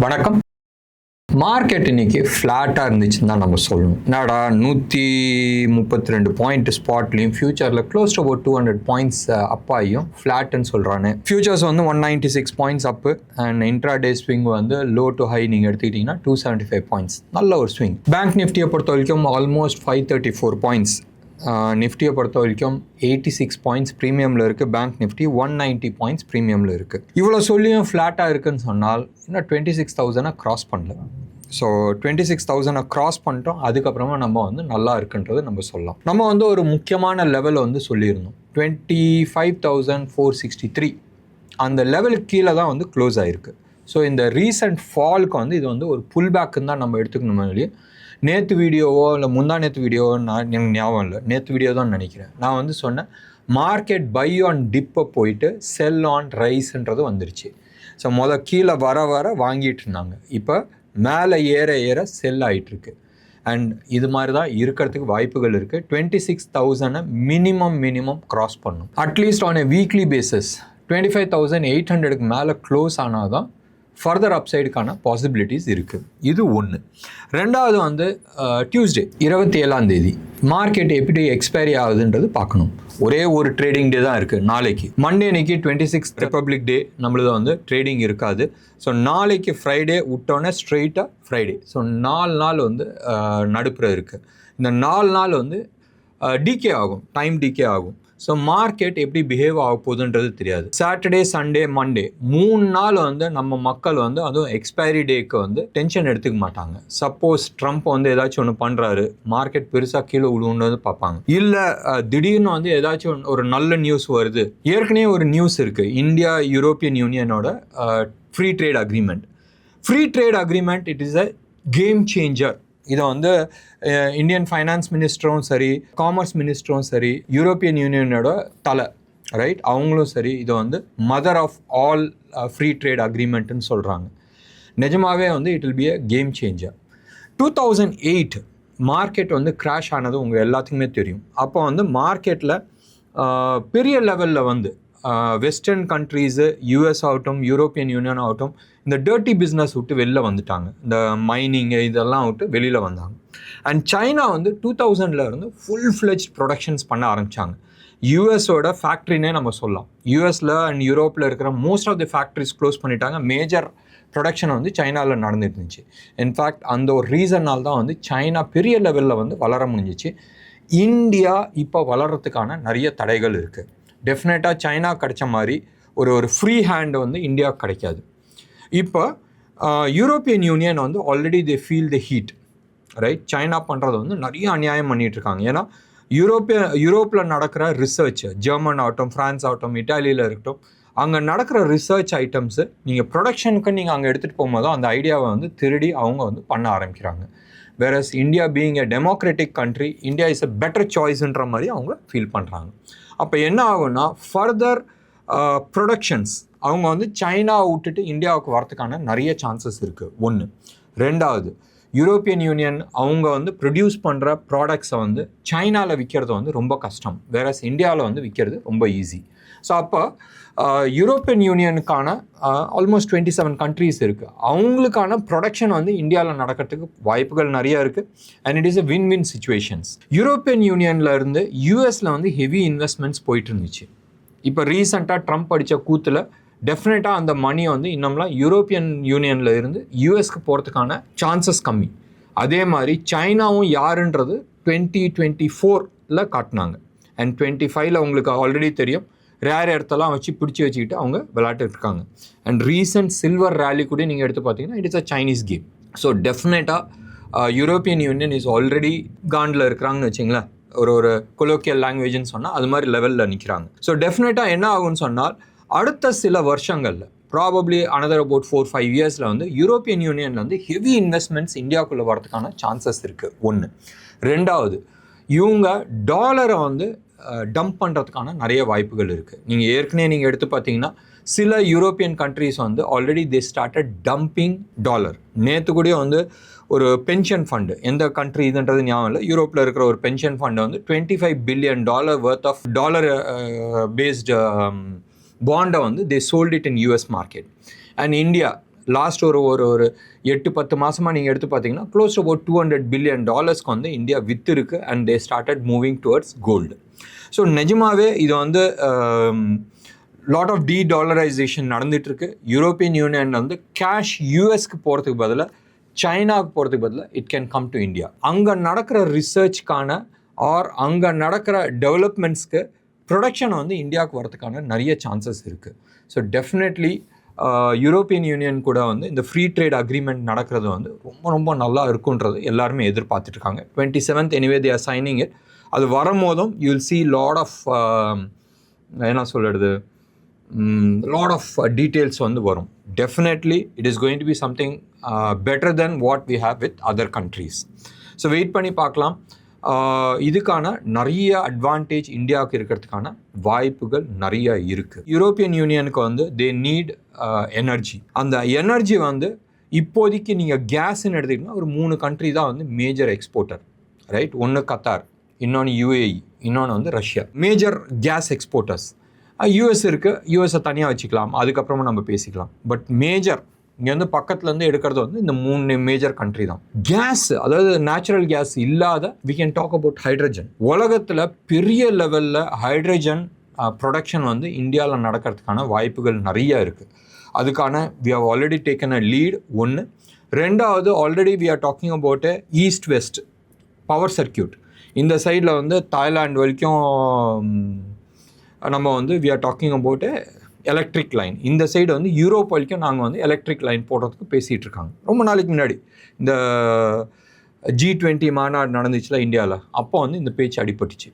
வணக்கம். மார்க்கெட் இன்னைக்கு ஃப்ளாட்டாக இருந்துச்சுன்னு தான் நம்ம சொல்லணும். என்னடா 132 பாயிண்ட் ஸ்பாட்லையும் ஃபியூச்சரில் close to about 200 points up ஆகியும் ஃப்ளாட்டுன்னு சொல்கிறானே. ஃபியூச்சர்ஸ் வந்து 196 points up and intraday swing வந்து லோ டு ஹை நீங்கள் எடுத்துக்கிட்டிங்கன்னா 275 பாயிண்ட்ஸ், நல்ல ஒரு ஸ்விங். பேங்க் நிஃப்டியை பொறுத்த வரைக்கும் ஆல்மோஸ்ட் 534 பாயிண்ட்ஸ், நிஃப்டியை பொறுத்த வரைக்கும் 86 பாயிண்ட்ஸ் ப்ரீமியமில் இருக்குது. பேங்க் நிஃப்டி 190 பாயிண்ட்ஸ் ப்ரீமியமில் இருக்குது. இவ்வளோ சொல்லியும் ஃப்ளாட்டாக இருக்குதுன்னு சொன்னால் இன்னும் 26,000 க்ராஸ் பண்ணல. ஸோ 26,000 க்ராஸ் பண்ணிட்டோம். அதுக்கப்புறமா நம்ம வந்து நல்லா இருக்குன்றது நம்ம சொல்லலாம். நம்ம வந்து ஒரு முக்கியமான லெவலை வந்து சொல்லியிருந்தோம், 25,463 அந்த லெவலுக்கு கீழே தான் வந்து க்ளோஸ் ஆகிருக்கு. ஸோ இந்த ரீசன்ட் ஃபால்க்கு வந்து இது வந்து ஒரு புல் பேக்குன்னு தான் நம்ம எடுத்துக்கணும். இல்லையே நேற்று வீடியோவோ இல்லை முந்தா நேற்று வீடியோவோ எனக்கு ஞாபகம் இல்லை, நேற்று வீடியோ தான் நினைக்கிறேன். நான் வந்து சொன்னேன் மார்க்கெட் பை ஆன் டிப்பை போயிட்டு செல் ஆன் ரைஸ்ன்றது வந்துருச்சு. ஸோ கீழே வர வாங்கிட்டு இருந்தாங்க, இப்போ மேலே ஏற செல் ஆகிட்டுருக்கு. அண்ட் இது மாதிரி தான் இருக்கிறதுக்கு வாய்ப்புகள் இருக்குது. 26,000 மினிமம் க்ராஸ் பண்ணும். At least on a weekly basis 25,800க்கு மேலே க்ளோஸ் ஆனால் தான் ஃபர்தர் அப்சைடுக்கான பாசிபிலிட்டிஸ் இருக்குது. இது ஒன்று. ரெண்டாவது வந்து டியூஸ்டே 27 மார்க்கெட் எப்படி எக்ஸ்பைரி ஆகுதுன்றது பார்க்கணும். ஒரே ஒரு ட்ரேடிங் டே தான் இருக்குது நாளைக்கு. மண்டே அன்னைக்கு 26th ரிப்பப்ளிக் டே, நம்மளது வந்து ட்ரேடிங் இருக்காது. ஸோ நாளைக்கு ஃப்ரைடே விட்டோன்னே ஸ்ட்ரெயிட்டாக ஃப்ரைடே. ஸோ 4 நாள் வந்து நடுப்புற இருக்குது. இந்த 4 நாள் வந்து டிகே ஆகும், டைம் டிகே ஆகும். ஸோ மார்க்கெட் எப்படி பிஹேவ் ஆக போகுதுன்றது தெரியாது. சாட்டர்டே சண்டே மண்டே 3 நாள் வந்து நம்ம மக்கள் வந்து அதுவும் எக்ஸ்பைரி டேக்கு வந்து டென்ஷன் எடுத்துக்க மாட்டாங்க. சப்போஸ் ட்ரம்ப் வந்து ஏதாச்சும் ஒன்று பண்ணுறாரு, மார்க்கெட் பெருசாக கீழே விழுவுன்றது பார்ப்பாங்க. இல்லை திடீர்னு வந்து ஏதாச்சும் ஒரு நல்ல நியூஸ் வருது. ஏற்கனவே ஒரு நியூஸ் இருக்குது, இந்தியா யூரோப்பியன் யூனியனோட free trade agreement. Free trade agreement it is a game changer. இதை வந்து இந்தியன் ஃபைனான்ஸ் மினிஸ்டரும் சரி, காமர்ஸ் மினிஸ்டரும் சரி, யூரோப்பியன் யூனியனோட தலை ரைட் அவங்களும் சரி, இதை வந்து mother of all free trade அக்ரிமெண்ட்டுன்னு சொல்கிறாங்க. நிஜமாகவே வந்து it will be a game changer. 2008 market வந்து கிராஷ் ஆனது உங்கள் எல்லாத்துக்குமே தெரியும். அப்போ வந்து மார்க்கெட்டில் பெரிய லெவலில் வந்து வெஸ்டர்ன் கண்ட்ரீஸு, யூஎஸ் ஆகட்டும், யூரோப்பியன் யூனியன் ஆகட்டும், இந்த டர்ட்டி பிஸ்னஸ் விட்டு வெளில வந்துட்டாங்க. இந்த மைனிங்கு இதெல்லாம் விட்டு வெளியில் வந்தாங்க. அண்ட் சைனா வந்து 2000 இருந்து ஃபுல் ஃப்ளெஜ் ப்ரொடக்ஷன்ஸ் பண்ண ஆரம்பித்தாங்க. யூஎஸோட ஃபேக்ட்ரினே நம்ம சொல்லலாம். யூஎஸில் அண்ட் யூரோப்பில் இருக்கிற most of the factories close பண்ணிட்டாங்க. மேஜர் ப்ரொடக்ஷன் வந்து சைனாவில் நடந்துட்டு இருந்துச்சு. இன்ஃபேக்ட் அந்த ஒரு ரீசனால் தான் வந்து சைனா பெரிய லெவலில் வந்து வளர முடிஞ்சிச்சு. இந்தியா இப்போ வளர்கிறதுக்கான நிறைய தடைகள் இருக்குது. டெஃபினட்டாக சைனா கிடைச்ச மாதிரி ஒரு ஃப்ரீ ஹேண்ட் வந்து இந்தியாவுக்கு கிடைக்காது. இப்போ யூரோப்பியன் யூனியன் வந்து already they feel the heat right. China பண்ணுறது வந்து நிறைய அநியாயம் பண்ணிகிட்ருக்காங்க. ஏன்னா யூரோப்பில் நடக்கிற ரிசர்ச், ஜெர்மன் ஆகட்டும், ஃப்ரான்ஸ் ஆகட்டும், இட்டாலியில் இருக்கட்டும், அங்கே நடக்கிற ரிசர்ச் ஐட்டம்ஸு நீங்கள் ப்ரொடக்ஷனுக்கு நீங்கள் அங்கே எடுத்துகிட்டு போகும்போது அந்த ஐடியாவை வந்து திருடி அவங்க வந்து பண்ண ஆரம்பிக்கிறாங்க. Whereas India being a democratic country, India is a better சாய்ஸ்ன்ற மாதிரி அவங்க ஃபீல் பண்ணுறாங்க. அப்போ என்ன ஆகுன்னா ஃபர்தர் ப்ரொடக்ஷன்ஸ் அவங்க வந்து சைனாவை விட்டுட்டு இந்தியாவுக்கு வரதுக்கான நிறைய சான்சஸ் இருக்குது. ஒன்று. ரெண்டாவது, யூரோப்பியன் யூனியன் அவங்க வந்து ப்ரொடியூஸ் பண்ணுற ப்ராடக்ட்ஸை வந்து சைனாவில் விற்கிறது வந்து ரொம்ப கஷ்டம், வேறஸ் இந்தியாவில் வந்து விற்கிறது ரொம்ப ஈஸி. ஸோ அப்போ யூரோப்பியன் யூனியனுக்கான ஆல்மோஸ்ட் 27 கண்ட்ரீஸ் இருக்குது. அவங்களுக்கான ப்ரொடக்ஷன் வந்து இந்தியாவில் நடக்கிறதுக்கு வாய்ப்புகள் நிறைய இருக்குது. And it is a win win situations. European யூனியனில் இருந்து யூஎஸில் வந்து ஹெவி இன்வெஸ்ட்மெண்ட்ஸ் போயிட்டு இருந்துச்சு. இப்போ ரீசெண்டாக ட்ரம்ப் அடித்த கூத்தில் டெஃபினட்டாக அந்த மணி வந்து இன்னும்லாம் யூரோப்பியன் யூனியனில் இருந்து யூஎஸ்க்கு போகிறதுக்கான சான்சஸ் கம்மி. அதே மாதிரி சைனாவும் யாருன்றது 2024 காட்டினாங்க. அண்ட் 25 உங்களுக்கு ஆல்ரெடி தெரியும், ரேர் இடத்தெல்லாம் வச்சு பிடிச்சி வச்சுக்கிட்டு அவங்க விளையாட்டு இருக்காங்க. அண்ட் ரீசெண்ட் சில்வர் ரேலி கூட நீங்கள் எடுத்து பார்த்தீங்கன்னா it is a Chinese game. So டெஃபினட்டாக யூரோப்பியன் யூனியன் இஸ் ஆல்ரெடி காண்டில் இருக்கிறாங்கன்னு வச்சிங்களேன். ஒரு கொலோக்கியல் லாங்குவேஜ்னு சொன்னால் அது மாதிரி லெவலில் நிற்கிறாங்க. ஸோ டெஃபினட்டாக என்ன ஆகும்னு சொன்னால் அடுத்த சில வருஷங்களில் ப்ராபப்ளி அனதர் அபவுட் 4-5 இயர்ஸில் வந்து யூரோப்பியன் யூனியனில் வந்து ஹெவி இன்வெஸ்ட்மெண்ட்ஸ் இந்தியாவுக்குள்ளே வரதுக்கான சான்சஸ் இருக்குது. ஒன்று. ரெண்டாவது, இவங்க டாலரை வந்து டம்ப் பண்ணுறதுக்கான நிறைய வாய்ப்புகள் இருக்குது. நீங்கள் ஏற்கனவே எடுத்து பார்த்தீங்கன்னா சில யூரோப்பியன் கண்ட்ரீஸ் வந்து already they started dumping dollar. நேற்று கூட வந்து ஒரு பென்ஷன் ஃபண்டு, எந்த கண்ட்ரி இதுன்றது ஞாபகம் இல்லை, யூரோப்பில் இருக்கிற ஒரு பென்ஷன் ஃபண்டை வந்து $25 billion worth of dollar based பாண்டை வந்து they sold it in US market. And India last ஒரு 8-10 மாதமாக நீங்கள் எடுத்து பார்த்தீங்கன்னா க்ளோஸ் டு அபவுட் $200 பில்லியன் வந்து இந்தியா வித்து இருக்குது and they started moving towards gold. So நிஜமாவே இது வந்து லாட் ஆஃப் டாலரைசேஷன் நடந்துகிட்ருக்கு. யூரோப்பியன் யூனியன் வந்து கேஷ் யூஎஸ்க்கு போகிறதுக்கு பதிலாக சைனாவுக்கு போகிறதுக்கு பதிலாக it can come to India. அங்கே நடக்கிற ரிசர்ச்க்கான ஆர் அங்கே நடக்கிற டெவலப்மெண்ட்ஸ்க்கு ப்ரொடக்ஷன் வந்து இந்தியாவுக்கு வரதுக்கான நிறைய சான்சஸ் இருக்குது. ஸோ டெஃபினெட்லி யூரோப்பியன் யூனியன் கூட வந்து இந்த ஃப்ரீ ட்ரேட் அக்ரிமெண்ட் நடக்கிறது வந்து ரொம்ப ரொம்ப நல்லா இருக்குன்றது எல்லாருமே எதிர்பார்த்துட்ருக்காங்க. 27th anyway they are signing it. அது வரும்போதும் you will see lot of என்ன சொல்கிறது லாட் ஆஃப் டீட்டெயில்ஸ் வந்து வரும். Definitely it is going to be something better then what we have with other countries. So wait பண்ணி பார்க்கலாம். இதுக்கான நிறைய அட்வான்டேஜ் இந்தியாவுக்கு இருக்கிறதுக்கான வாய்ப்புகள் நிறைய இருக்குது. யூரோப்பியன் யூனியனுக்கு வந்து தே நீட் எனர்ஜி. அந்த எனர்ஜி வந்து இப்போதைக்கு நீங்கள் கேஸ்ன்னு எடுத்துக்கிட்டிங்கன்னா ஒரு 3 கண்ட்ரி தான் வந்து மேஜர் எக்ஸ்போர்ட்டர், ரைட்? ஒன்று கத்தார், இன்னொன்று UAE, இன்னொன்று வந்து Russia. Major gas exporters. US இருக்குது, யூஎஸை தனியாக வச்சுக்கலாம், அதுக்கப்புறமா நம்ம பேசிக்கலாம். பட் மேஜர் இங்கே வந்து பக்கத்துலேருந்து எடுக்கிறது வந்து இந்த 3 மேஜர் கண்ட்ரி தான். கேஸ், அதாவது நேச்சுரல் கேஸ் இல்லாத we can talk about hydrogen. உலகத்தில் பெரிய லெவலில் ஹைட்ரஜன் ப்ரொடக்ஷன் வந்து இந்தியாவில் நடக்கிறதுக்கான வாய்ப்புகள் நிறைய இருக்குது. அதுக்கான we have already taken a lead. ஒன்று. ரெண்டாவது, already we are talking about east west power circuit. இந்த சைடில் வந்து தாய்லாந்து வரைக்கும் நம்ம வந்து we are talking about electric line. இந்த சைடு வந்து யூரோப் வரைக்கும் நாங்கள் வந்து எலக்ட்ரிக் லைன் போடுறதுக்கு பேசிகிட்டு இருக்காங்க. ரொம்ப நாளைக்கு முன்னாடி இந்த G20 மாநாடு நடந்துச்சுல இந்தியாவில், அப்போ வந்து இந்த பேச்சு அடிபட்டுச்சு.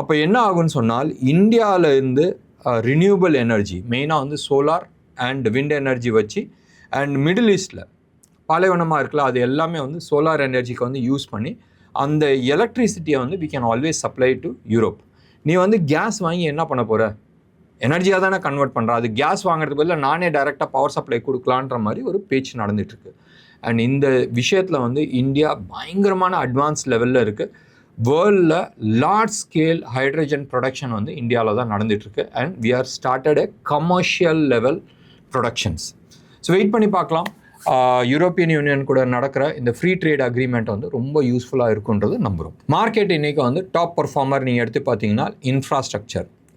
அப்போ என்ன ஆகுன்னு சொன்னால் இந்தியாவில் இருந்து ரினியூவபிள் எனர்ஜி மெயினாக வந்து சோலார் அண்ட் விண்ட் எனர்ஜி வச்சு அண்ட் மிடில் ஈஸ்டில் பாலைவனமாக இருக்குல்ல, அது எல்லாமே வந்து சோலார் எனர்ஜிக்கு வந்து யூஸ் பண்ணி அந்த எலக்ட்ரிசிட்டியை வந்து we can always supply to Europe. நீ வந்து கேஸ் வாங்கி என்ன பண்ண போகிற? எனர்ஜியாக தானே கன்வெர்ட் பண்ணுற. அது கேஸ் வாங்குறதுக்கு பதிலாக நானே டைரெக்டாக பவர் சப்ளை கொடுக்கலான்ற மாதிரி ஒரு பேச்சு நடந்துகிட்ருக்கு. அண்ட் இந்த விஷயத்தில் வந்து இந்தியா பயங்கரமான அட்வான்ஸ் லெவலில் இருக்குது. வேர்ல்டில் லார்ஜ் ஸ்கேல் ஹைட்ரஜன் ப்ரொடக்ஷன் வந்து இந்தியாவில் தான் நடந்துகிட்ருக்கு. And we are started commercial level productions. So wait பண்ணி பார்க்கலாம். யூரோப்பியன் யூனியன் கூட நடக்கிற இந்த ஃப்ரீ ட்ரேட் அக்ரிமெண்ட் வந்து ரொம்ப யூஸ்ஃபுல்லாக இருக்குன்றது நம்புகிறோம். மார்க்கெட் இன்றைக்கி வந்து டாப் பர்ஃபார்மர் நீங்கள் எடுத்து பார்த்தீங்கன்னா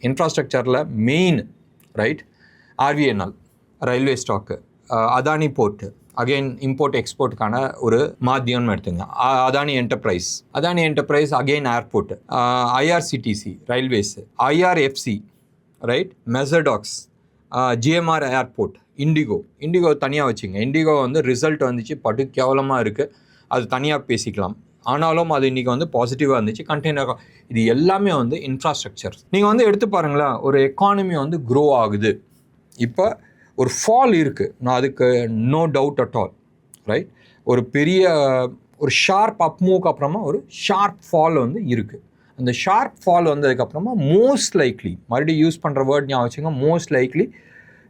இன்ஃப்ராஸ்ட்ரக்சரில் main, right, RVNL railway stock, Adani port, again import எக்ஸ்போர்ட்டுக்கான ஒரு மாத்தியம்னு எடுத்துங்க. Adani enterprise again airport, IRCTC railways, IRFC, right, மெசடாக்ஸ், GMR ஏர்போர்ட், இண்டிகோ தனியாக வச்சுங்க. இண்டிகோ வந்து ரிசல்ட் வந்துச்சு, படு கேவலமாக இருக்குது, அது தனியாக பேசிக்கலாம். ஆனாலும் அது இன்றைக்கி வந்து பாசிட்டிவாக இருந்துச்சு. கண்டெய்னர், இது எல்லாமே வந்து இன்ஃப்ராஸ்ட்ரக்சர். நீங்கள் வந்து எடுத்து பாருங்களேன், ஒரு எக்கானமி வந்து க்ரோ ஆகுது. இப்போ ஒரு ஃபால் இருக்குது, நான் அதுக்கு no doubt at all, right? ஒரு ஷார்ப் அப் மூவ்க்கு அப்புறமா ஒரு ஷார்ப் ஃபால் வந்து இருக்குது. அந்த ஷார்ப் ஃபால் வந்ததுக்கப்புறமா மோஸ்ட் லைக்லி, மறுபடியும் யூஸ் பண்ணுற வேர்ட் ஞாபகம் வச்சுங்க, மோஸ்ட் லைக்லி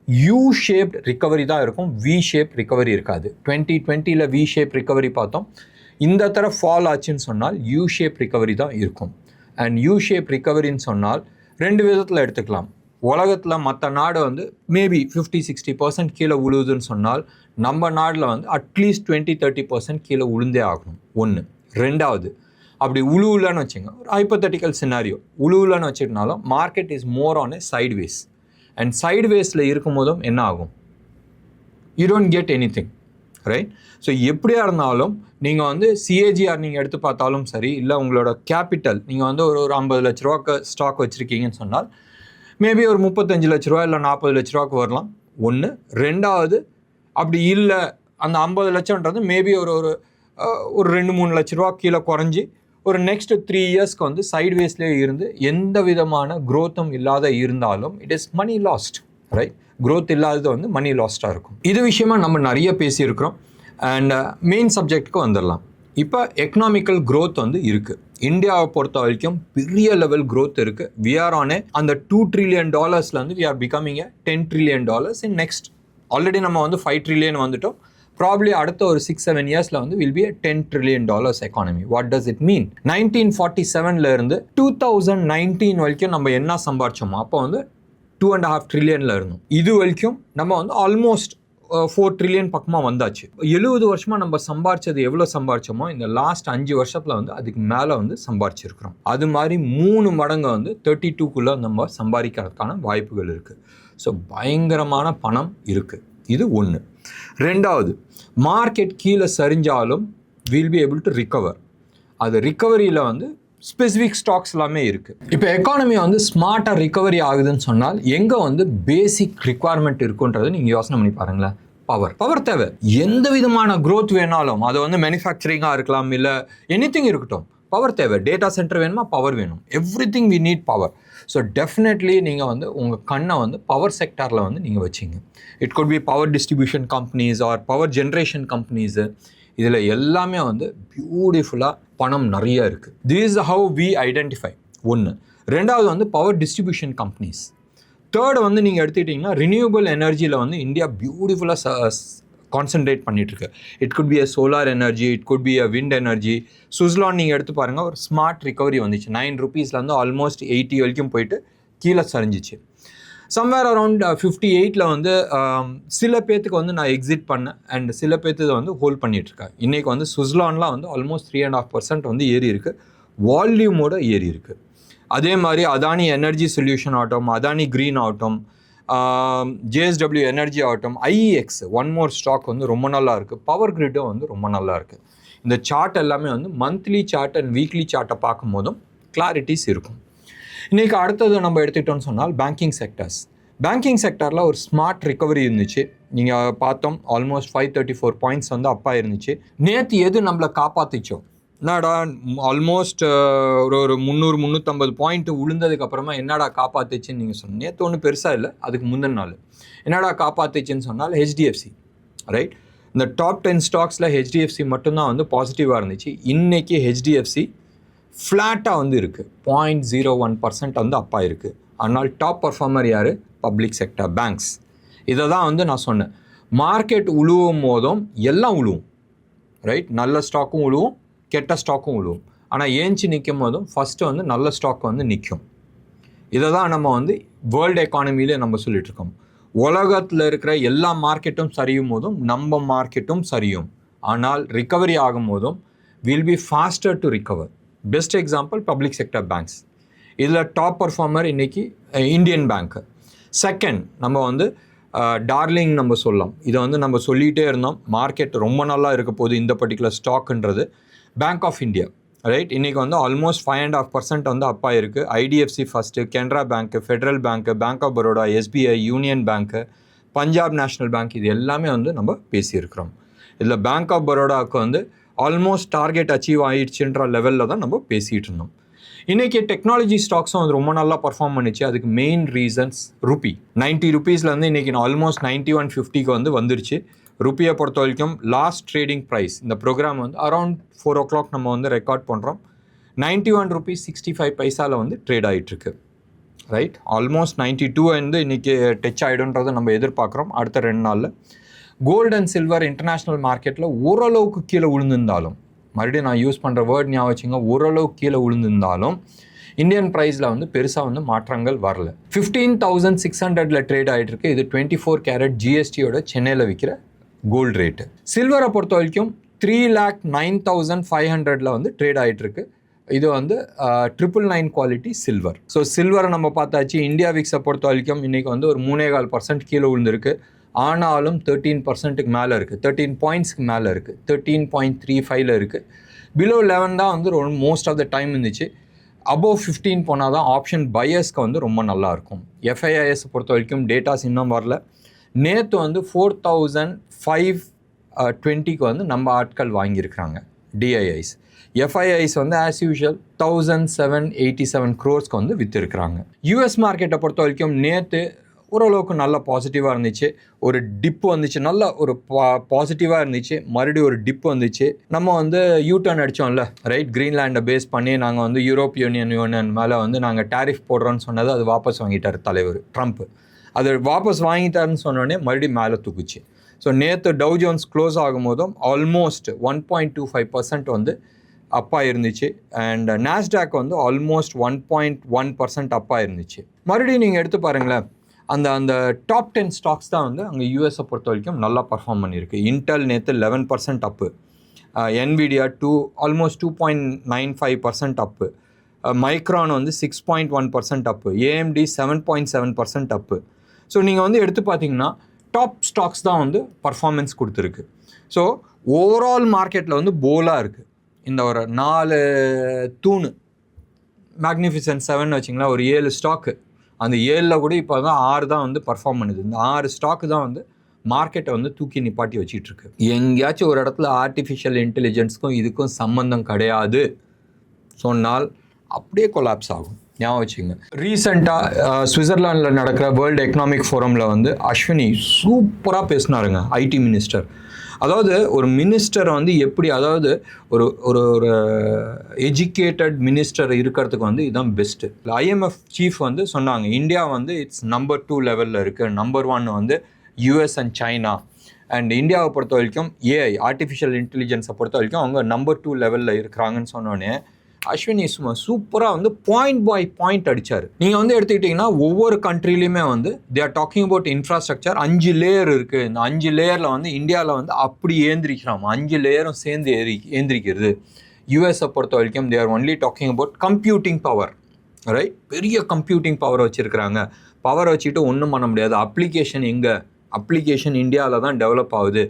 யூ-ஷேப்ட் ரிகவரி தான் இருக்கும், வி-ஷேப் ரிகவரி இருக்காது. 2020 வி-ஷேப் ரிகவரி பார்த்தோம். இந்த தடவை ஃபால் ஆச்சுன்னு சொன்னால் யூ-ஷேப் ரிகவரி தான் இருக்கும். அண்ட் யூ-ஷேப் ரிகவரின்னு சொன்னால் 2 விதத்தில் எடுத்துக்கலாம். உலகத்தில் மற்ற நாடு வந்து மேபி 50-60% கீழே உழுவுதுன்னு சொன்னால் நம்ம நாட்டில் வந்து அட்லீஸ்ட் 20-30% கீழே உளுந்தே ஆகணும். ஒன்று. ரெண்டாவது, அப்படி உழுவுலன்னு வச்சுங்க, ஒரு ஹைப்போதெட்டிக்கல் சினாரியோ, உழுவுலன்னு வச்சுக்கிட்டாலும் market is more on sideways. And சைட்வேஸில் இருக்கும் போதும் என்ன ஆகும்? You don't get any thing, right? So எப்படியா இருந்தாலும் நீங்கள் வந்து CAGR நீங்கள் எடுத்து பார்த்தாலும் சரி, இல்லை உங்களோட கேபிட்டல் நீங்கள் வந்து ஒரு 50 லட்ச ரூபாய்க்கு ஸ்டாக் வச்சுருக்கீங்கன்னு சொன்னால் மேபி ஒரு 35 லட்ச ரூபா இல்லை 40 லட்ச ரூபாய்க்கு வரலாம். ஒன்று. ரெண்டாவது, அப்படி இல்லை அந்த 50 லட்சம்ன்றது மேபி ஒரு 2-3 லட்ச ரூபா கீழே குறைஞ்சி ஒரு நெக்ஸ்ட் 3 இயர்ஸ்க்கு வந்து சைட்வேஸ்லேயே இருந்து எந்த விதமான க்ரோத்தும் இல்லாத இருந்தாலும் it is money lost, right? Growth இல்லாதது வந்து மணி லாஸ்ட்டாக இருக்கும். இது விஷயமா நம்ம நிறைய பேசியிருக்கிறோம். அண்ட் மெயின் சப்ஜெக்ட்டுக்கு வந்துடலாம். இப்போ எக்கனாமிக்கல் க்ரோத் வந்து இருக்குது. இந்தியாவை பொறுத்த வரைக்கும் பெரிய லெவல் க்ரோத் இருக்குது. வி ஆர் ஆன் அந்த $2 trillion we are becoming $10 trillion in next. Already நம்ம வந்து $5 trillion வந்துட்டோம். ப்ராப்ளி அடுத்த ஒரு 6-7 இயர்ஸில் வந்து will B $10 trillion economy. What does it mean? 1947 இருந்து 2019 வரைக்கும் நம்ம என்ன சம்பாரிச்சோமோ அப்போ வந்து $2.5 trillion இருந்தோம். இது வரைக்கும் நம்ம வந்து ஆல்மோஸ்ட் 4 ட்ரில்லியன் பக்கமாக வந்தாச்சு. 70 வருஷமாக நம்ம சம்பாரிச்சது எவ்வளோ சம்பாரிச்சோமோ இந்த லாஸ்ட் 5 வருஷத்தில் வந்து அதுக்கு மேலே வந்து சம்பாரிச்சிருக்கிறோம். அது மாதிரி 3 மடங்கு வந்து 32க்குள்ளே நம்ம சம்பாதிக்கிறதுக்கான வாய்ப்புகள் இருக்குது. ஸோ பயங்கரமான பணம் இருக்குது. இது ஒன்று. ரெண்டாவது, மார்க்கெட் கீழே சரிஞ்சாலும் will be able to recover. அது ரிகவரியில் வந்து ஸ்பெசிஃபிக் ஸ்டாக்ஸ் எல்லாமே இருக்குது. இப்போ எக்கானமி வந்து ஸ்மார்ட்டாக ரிகவரி ஆகுதுன்னு சொன்னால் எங்கே வந்து பேசிக் ரிக்வயர்மெண்ட் இருக்குன்றதை நீங்கள் யோசனை பண்ணி பாருங்களேன். பவர் தேவை. எந்த விதமான க்ரோத் வேணாலும், அது வந்து மேனுஃபேக்சரிங்காக இருக்கலாம், இல்லை எனிதிங் இருக்கட்டும், பவர் தேவை. டேட்டா சென்டர் வேணுமா, பவர் வேணும். Everything we need power. So definitely நீங்கள் வந்து உங்கள் கண்ணை வந்து பவர் செக்டாரில் வந்து நீங்கள் வச்சிங்க. It could be power distribution companies or power generation companies. இதில் எல்லாமே வந்து பியூட்டிஃபுல்லாக பணம் நிறைய இருக்குது. This is how we identify. ஒன்று. ரெண்டாவது வந்து பவர் டிஸ்ட்ரிபியூஷன் கம்பெனிஸ். தேர்டு வந்து நீங்கள் எடுத்துக்கிட்டிங்கன்னா ரினியூவபிள் எனர்ஜியில் வந்து இந்தியா பியூட்டிஃபுல்லாக கான்சன்ட்ரேட் பண்ணிகிட்ருக்கு. It could be a solar energy, it could be a wind energy. Switzerland நீங்கள் எடுத்து பாருங்கள், ஒரு ஸ்மார்ட் ரிகவரி வந்துச்சு. 9 ரூபீஸ்லேருந்து ஆல்மோஸ்ட் 80 வரைக்கும் போயிட்டு கீழே சரிஞ்சிச்சு. சம்வேர் அரவுண்ட் 58 வந்து சில பேர்த்துக்கு வந்து நான் எக்ஸிட் பண்ணேன் அண்ட் சில பேர்த்து வந்து ஹோல்ட் பண்ணிகிட்ருக்கேன். இன்றைக்கி வந்து சுவிட்சர்லாண்ட்லாம் வந்து ஆல்மோஸ்ட் 3.5% வந்து ஏறி இருக்குது. வால்யூமோட ஏறி இருக்குது. அதே மாதிரி அதானி எனர்ஜி சொல்யூஷன் ஆகட்டும், அதானி க்ரீன் ஆகட்டும், JSW எனர்ஜி ஆகட்டும், IEX ஒன் மோர் ஸ்டாக் வந்து ரொம்ப நல்லா இருக்குது. பவர் கிரிட்டும் வந்து ரொம்ப நல்லா இருக்குது. இந்த சார்ட் எல்லாமே வந்து மந்த்லி சார்ட் அண்ட் வீக்லி சார்ட்டை பார்க்கும் போதும் கிளாரிட்டிஸ் இருக்கும். இன்றைக்கி அடுத்தது நம்ம எடுத்துக்கிட்டோம்னு சொன்னால் பேங்கிங் செக்டர்ஸ். பேங்கிங் செக்டரில் ஒரு ஸ்மார்ட் ரிகவரி இருந்துச்சு. நீங்கள் பார்த்தோம் ஆல்மோஸ்ட் 534 பாயிண்ட்ஸ் வந்து அப்பா இருந்துச்சு. நேற்று எது நம்மளை காப்பாற்றிச்சோம், என்னடா ஆல்மோஸ்ட் ஒரு 300-350 பாயிண்ட் விழுந்ததுக்கப்புறமா என்னடா காப்பாற்றுச்சுன்னு நீங்கள் சொன்னீங்க. நேற்று ஒன்றும் பெருசாக இல்லை, அதுக்கு முந்தின நாள் என்னடா காப்பாற்றுச்சுன்னு சொன்னால் HDFC, ரைட். இந்த டாப் 10 ஸ்டாக்ஸில் HDFC மட்டும்தான் வந்து பாசிட்டிவாக இருந்துச்சு. இன்றைக்கி HDFC ஃப்ளாட்டாக வந்து இருக்குது. 0.01% வந்து அப்பா இருக்குது. ஆனால் டாப் பர்ஃபார்மர் யார்? Public sector banks. இதை தான் வந்து நான் சொன்னேன். மார்க்கெட் உழுவும் போதும் எல்லாம் உழுவும், ரைட். நல்ல ஸ்டாக்கும் உழுவும், கெட்ட ஸ்டாக்கும் உழுவும். ஆனால் ஏஞ்சி நிற்கும் போதும் ஃபஸ்ட்டு வந்து நல்ல ஸ்டாக் வந்து நிற்கும். இதை தான் நம்ம வந்து வேர்ல்டு எக்கானமியிலே நம்ம சொல்லிகிட்ருக்கோம். உலகத்தில் இருக்கிற எல்லா மார்க்கெட்டும் சரியும் போதும் நம்ம மார்க்கெட்டும் சரியும். ஆனால் ரிகவரி ஆகும் போதும் will be pastor to recover. Best example public sector banks. இதில் டாப் பர்ஃபார்மர் இன்றைக்கி இந்தியன் பேங்க்கு. செகண்ட் நம்ம வந்து டார்லிங் நம்ம சொல்லலாம். இதை வந்து நம்ம சொல்லிகிட்டே இருந்தோம். மார்க்கெட் ரொம்ப நல்லா இருக்க போது இந்த பர்டிகுலர் ஸ்டாக்குன்றது பேங்க் ஆஃப் இந்தியா, ரைட். இன்றைக்கி வந்து ஆல்மோஸ்ட் 5.5% வந்து அப்பா இருக்குது. IDFC first, Canara bank, federal bank, bank of Baroda, SBI, union bank, Punjab national bank, இது எல்லாமே வந்து நம்ம பேசியிருக்கிறோம். இதில் பேங்க் ஆஃப் பரோடாவுக்கு வந்து ஆல்மோஸ்ட் டார்கெட் அச்சீவ் ஆகிடுச்சுன்ற லெவலில் தான் நம்ம பேசிகிட்டு இருந்தோம். இன்றைக்கி டெக்னாலஜி ஸ்டாக்ஸும் வந்து ரொம்ப நல்லா பர்ஃபார்ம் பண்ணிச்சு. அதுக்கு மெயின் ரீசன்ஸ் ரூபி. 90 ரூபீஸ்லேருந்து இன்றைக்கி ஆல்மோஸ்ட் 91.50 வந்து வந்துருச்சு. ருப்பியை பொறுத்த வரைக்கும் லாஸ்ட் ட்ரேடிங் ப்ரைஸ் இந்த ப்ரோக்ராம் வந்து அரௌண்ட் 4 o'clock நம்ம வந்து ரெக்கார்ட் பண்ணுறோம். 91 rupees 65 பைசாவில் வந்து ட்ரேட் ஆகிட்டுருக்கு, ரைட். ஆல்மோஸ்ட் 92 வந்து இன்றைக்கி டச் ஆகிடுன்றதை நம்ம எதிர்பார்க்குறோம் அடுத்த 2 நாளில். கோல்டு அண்ட் சில்வர் இன்டர்நேஷ்னல் மார்க்கெட்டில் ஓரளவுக்கு கீழே விழுந்திருந்தாலும், மறுபடியும் நான் யூஸ் பண்ணுற வேர்ட் ஞாபகம் வச்சுங்க, ஓரளவுக்கு கீழே விழுந்திருந்தாலும் இந்தியன் ப்ரைஸில் வந்து பெருசாக வந்து மாற்றங்கள் வரல. 15,600 ட்ரேட் ஆகிட்டுருக்கு. இது 24 கேரட் GSTயோட சென்னையில் விற்கிற கோல்டு ரேட்டு. சில்வரை பொறுத்த வரைக்கும் 3,09,500 வந்து ட்ரேட் ஆகிட்டுருக்கு. இது வந்து 999 குவாலிட்டி சில்வர். ஸோ சில்வரை நம்ம பார்த்தாச்சு. இந்தியா விக்ஸை பொறுத்த வரைக்கும் இன்றைக்கி வந்து ஒரு 3.25% கீழே விழுந்திருக்கு. ஆனாலும் 13%க்கு மேலே இருக்குது, 13 பாயிண்ட்ஸ்க்கு மேலே இருக்குது, 13.35 இருக்குது. பிலோ 11 தான் வந்து மோஸ்ட் ஆஃப் த டைம் இருந்துச்சு. அபோவ் 15 போனால் தான் ஆப்ஷன் பையர்ஸ்க்கு வந்து ரொம்ப நல்லாயிருக்கும். FIIS பொறுத்த வரைக்கும் டேட்டாஸ் இன்னும் வரல. நேற்று வந்து 4,520க்கு வந்து நம்ம ஆட்கள் வாங்கியிருக்கிறாங்க DIIs. FIIs வந்து ஆஸ் யூஷுவல் 1,787 crores வந்து விற்றுருக்குறாங்க. US மார்க்கெட்டை பொறுத்த வரைக்கும் நேற்று ஓரளவுக்கு நல்ல பாசிட்டிவாக இருந்துச்சு. ஒரு டிப்பு வந்துச்சு, நல்ல ஒரு பாசிட்டிவாக இருந்துச்சு. மறுபடியும் ஒரு டிப்பு வந்துச்சு. நம்ம வந்து யூட்டர்ன் அடித்தோம்ல, ரைட். கிரீன்லாண்டை பேஸ் பண்ணி நாங்கள் வந்து யூரோப்பியன் யூனியன் மேலே வந்து நாங்கள் டேரிஃப் போடுறோன்னு சொன்னது அது வாபஸ் வாங்கிட்டார் தலைவர் ட்ரம்ப். அது வாபஸ் வாங்கிட்டாருன்னு சொன்னோடனே மறுபடியும் மேலே தூக்குச்சு. ஸோ நேற்று டவ் ஜோன்ஸ் க்ளோஸ் ஆகும் போதும் ஆல்மோஸ்ட் 1.25% வந்து அப்பா இருந்துச்சு. அண்ட் நாஸ்டாக் வந்து ஆல்மோஸ்ட் 1.1% அப்பா இருந்துச்சு. மறுபடியும் நீங்கள் எடுத்து பாருங்களேன், அந்த அந்த டாப் 10 ஸ்டாக்ஸ் தான் வந்து அங்கே யூஎஸை பொறுத்த வரைக்கும் நல்லா பர்ஃபார்ம் பண்ணியிருக்கு. இன்டெல் நேற்று 11% அப்பு, என்விடியா ஆல்மோஸ்ட் 2.95% அப்பு, மைக்ரான் வந்து 6.1% அப்பு, ஏஎம்டி 7.7% அப்பு. ஸோ நீங்கள் வந்து எடுத்து பார்த்தீங்கன்னா டாப் ஸ்டாக்ஸ் தான் வந்து பர்ஃபார்மன்ஸ் கொடுத்துருக்கு. ஸோ ஓவரால் மார்க்கெட்டில் வந்து போலாக இருக்குது. இந்த ஒரு 4 தூணு மேக்னிஃபிசன்ட் 7 வச்சிங்களா, ஒரு 7 ஸ்டாக்கு, அந்த 7ல் கூட இப்போ தான் 6 தான் வந்து பர்ஃபார்ம் பண்ணுது. இந்த 6 ஸ்டாக்கு தான் வந்து மார்க்கெட்டை வந்து தூக்கி நிப்பாட்டி வச்சிட்ருக்கு. எங்கேயாச்சும் ஒரு இடத்துல ஆர்டிஃபிஷியல் இன்டெலிஜென்ஸ்க்கும் இதுக்கும் சம்மந்தம் கிடையாது சொன்னால் அப்படியே கொலாப்ஸ் ஆகும். ஞாபகம் வச்சுங்க. ரீசெண்டாக சுவிட்சர்லாண்டில் நடக்கிற வேர்ல்டு எக்கனாமிக் ஃபோரமில் வந்து அஸ்வினி சூப்பராக பேசினாருங்க, ஐடி மினிஸ்டர். அதாவது ஒரு மினிஸ்டரை வந்து எப்படி, அதாவது ஒரு ஒரு ஒரு எஜுகேட்டட் மினிஸ்டர் இருக்கிறதுக்கு வந்து இதுதான் பெஸ்ட்டு. ஐஎம்எஃப் சீஃப் வந்து சொன்னாங்க, இந்தியா வந்து இட்ஸ் நம்பர் 2 லெவலில் இருக்குது, நம்பர் 1 வந்து யூஎஸ் அண்ட் சைனா. அண்ட் இந்தியாவை பொறுத்த வரைக்கும் ஏஐ ஆர்டிஃபிஷியல் இன்டெலிஜென்ஸை பொறுத்த வரைக்கும் அவங்க நம்பர் 2 லெவலில் இருக்கிறாங்கன்னு சொன்னோடனே அஸ்வினி சும்மா சூப்பராக வந்து பாயிண்ட் பை பாயிண்ட் அடித்தார். நீங்கள் வந்து எடுத்துக்கிட்டிங்கன்னா ஒவ்வொரு கண்ட்ரிலையுமே வந்து they are talking about infrastructure. 5 layer இருக்குது. இந்த 5 லேயரில் வந்து இந்தியாவில் வந்து அப்படி ஏந்திரிக்கிறாங்க, 5 லேயரும் சேர்ந்து ஏந்திரிக்கிறது. யூஎஸை பொறுத்த வரைக்கும் they are only talking about computing power, right? பெரிய கம்ப்யூட்டிங் பவர் வச்சுருக்கிறாங்க. பவர் வச்சுக்கிட்டு ஒன்றும் பண்ண முடியாது. அப்ளிகேஷன் எங்கே? அப்ளிகேஷன் இந்தியாவில் தான் டெவலப் ஆகுது.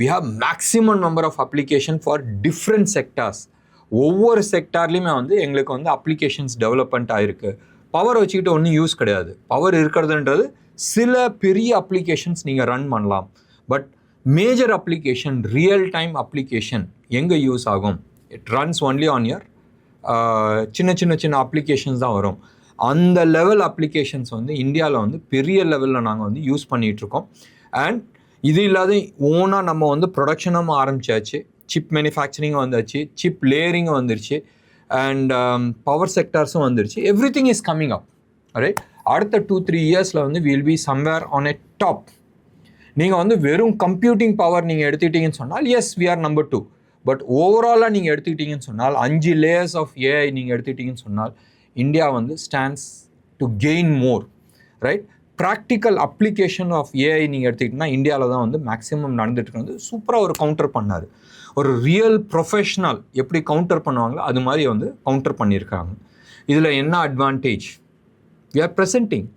We have maximum number of application for different sectors. ஒவ்வொரு செக்டார்லேயுமே வந்து எங்களுக்கு வந்து அப்ளிகேஷன்ஸ் டெவலப்மெண்ட் ஆகிருக்கு. பவர் வச்சுக்கிட்டு ஒன்றும் யூஸ் கிடையாது. பவர் இருக்கிறதுன்றது சில பெரிய அப்ளிகேஷன்ஸ் நீங்கள் ரன் பண்ணலாம். But major application, real time application எங்கே யூஸ் ஆகும்? It runs only on your சின்ன அப்ளிகேஷன்ஸ் தான் வரும். அந்த லெவல் அப்ளிகேஷன்ஸ் வந்து இந்தியாவில் வந்து பெரிய லெவலில் நாங்கள் வந்து யூஸ் பண்ணிகிட்ருக்கோம். அண்ட் இது இல்லாத ஓனாக நம்ம வந்து ப்ரொடக்ஷனும் ஆரம்பித்தாச்சு. சிப் மேனுஃபேக்சரிங்கும் வந்தாச்சு, சிப் லேயரிங்கும் வந்துருச்சு, அண்ட் பவர் செக்டார்ஸும் வந்துருச்சு. Everything is coming up, right? அடுத்த 2-3 இயர்ஸில் வந்து will be somewhere on a top. நீங்கள் வந்து வெறும் கம்ப்யூட்டிங் பவர் நீங்கள் எடுத்துக்கிட்டீங்கன்னு சொன்னால் yes we are number 2. But ஓவராலாக நீங்கள் எடுத்துக்கிட்டீங்கன்னு சொன்னால் 5 லேயர்ஸ் ஆஃப் ஏஐ நீங்கள் எடுத்துக்கிட்டீங்கன்னு சொன்னால் இந்தியா வந்து stands to gain more, right? Practical application of AI நீங்கள் எடுத்துக்கிட்டிங்கன்னா இந்தியாவில் தான் வந்து மேக்ஸிமம் நடந்துட்டு வந்து சூப்பராக ஒரு கவுண்டர் பண்ணார். ஒரு ரியல் ப்ரொஃபஷ்னல் எப்படி கவுண்டர் பண்ணுவாங்களோ அது மாதிரி வந்து கவுண்டர் பண்ணியிருக்காங்க. இதில் என்ன advantage? We are presenting.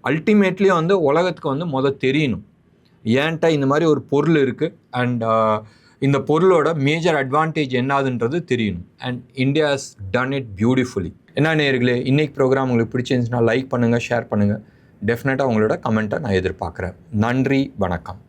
Ultimately வந்து உலகத்துக்கு வந்து தெரியணும் ஏன்ட்டா இந்த மாதிரி ஒரு பொருள் இருக்குது அண்ட் இந்த பொருளோட மேஜர் அட்வான்டேஜ் என்னதுன்றது தெரியணும். And India has done it beautifully. என்ன நேயர்களே, இன்றைக்கி ப்ரோக்ராம் உங்களுக்கு பிடிச்சிருந்துச்சுன்னா லைக் பண்ணுங்கள், ஷேர் பண்ணுங்கள். டெஃபினட்டாக உங்களோட கமெண்ட்டை நான் எதிர்பார்க்குறேன். நன்றி, வணக்கம்.